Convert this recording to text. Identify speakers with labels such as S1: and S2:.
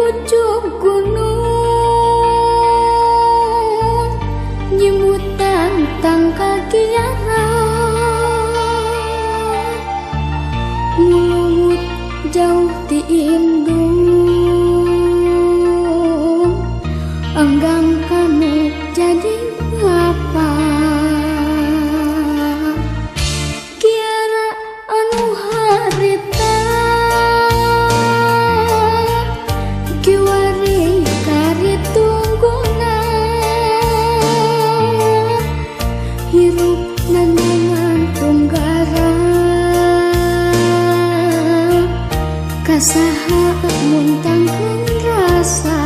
S1: pucuk gunung nyebut tantang kagiaran ngulumut jauh ti indung enggang kamu jadi apa kiara anu harita kiwari kari tungguna hirup nandangan tunggara kasaha muntangkeun rasa